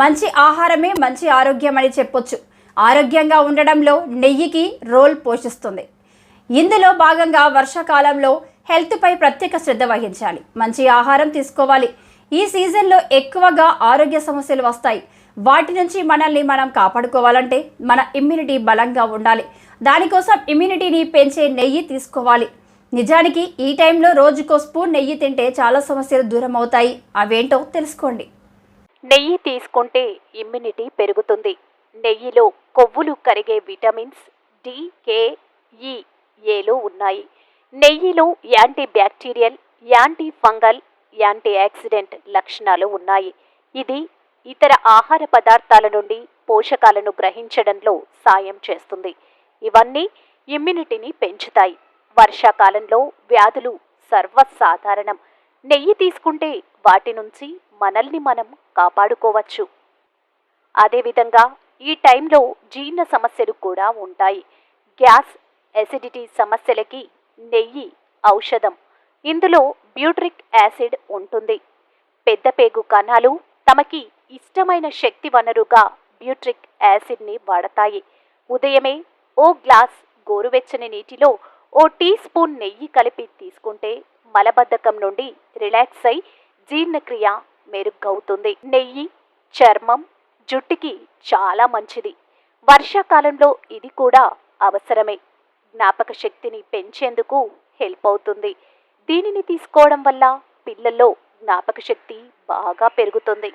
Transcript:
మంచి ఆహారమే మంచి ఆరోగ్యం అని చెప్పొచ్చు. ఆరోగ్యంగా ఉండడంలో నెయ్యికి రోల్ పోషిస్తుంది. ఇందులో భాగంగా వర్షాకాలంలో హెల్త్పై ప్రత్యేక శ్రద్ధ వహించాలి. మంచి ఆహారం తీసుకోవాలి. ఈ సీజన్లో ఎక్కువగా ఆరోగ్య సమస్యలు వస్తాయి. వాటి నుంచి మనల్ని మనం కాపాడుకోవాలంటే మన ఇమ్యూనిటీ బలంగా ఉండాలి. దానికోసం ఇమ్యూనిటీని పెంచే నెయ్యి తీసుకోవాలి. నిజానికి ఈ టైంలో రోజుకో స్పూన్ నెయ్యి తింటే చాలా సమస్యలు దూరం అవుతాయి. అవేంటో తెలుసుకోండి. నెయ్యి తీసుకుంటే ఇమ్యూనిటీ పెరుగుతుంది. నెయ్యిలో కొవ్వులు కరిగే విటమిన్స్ డి, కే, ఈ, ఏలు ఉన్నాయి. నెయ్యిలో anti bacterial, anti fungal, anti oxidant లక్షణాలు ఉన్నాయి. ఇది ఇతర ఆహార పదార్థాల నుండి పోషకాలను గ్రహించడంలో సాయం చేస్తుంది. ఇవన్నీ ఇమ్యూనిటీని పెంచుతాయి. వర్షాకాలంలో వ్యాధులు సర్వసాధారణం. నెయ్యి తీసుకుంటే వాటి నుంచి మనల్ని మనం కాపాడుకోవచ్చు. అదేవిధంగా ఈ టైంలో జీర్ణ సమస్యలు కూడా ఉంటాయి. గ్యాస్, ఎసిడిటీ సమస్యలకి నెయ్యి ఔషధం. ఇందులో బ్యూట్రిక్ యాసిడ్ ఉంటుంది. పెద్ద పేగు కణాలు తమకి ఇష్టమైన శక్తి వనరుగా బ్యూట్రిక్ యాసిడ్ని వాడతాయి. ఉదయమే ఓ గ్లాస్ గోరువెచ్చని నీటిలో ఓ టీ స్పూన్ నెయ్యి కలిపి తీసుకుంటే మలబద్ధకం నుండి రిలాక్స్ అయి జీర్ణక్రియ మెరుగవుతుంది. నెయ్యి చర్మం, జుట్టుకి చాలా మంచిది. వర్షాకాలంలో ఇది కూడా అవసరమే. జ్ఞాపక శక్తిని పెంచేందుకు హెల్ప్ అవుతుంది. దీనిని తీసుకోవడం వల్ల పిల్లల్లో జ్ఞాపక శక్తి బాగా పెరుగుతుంది.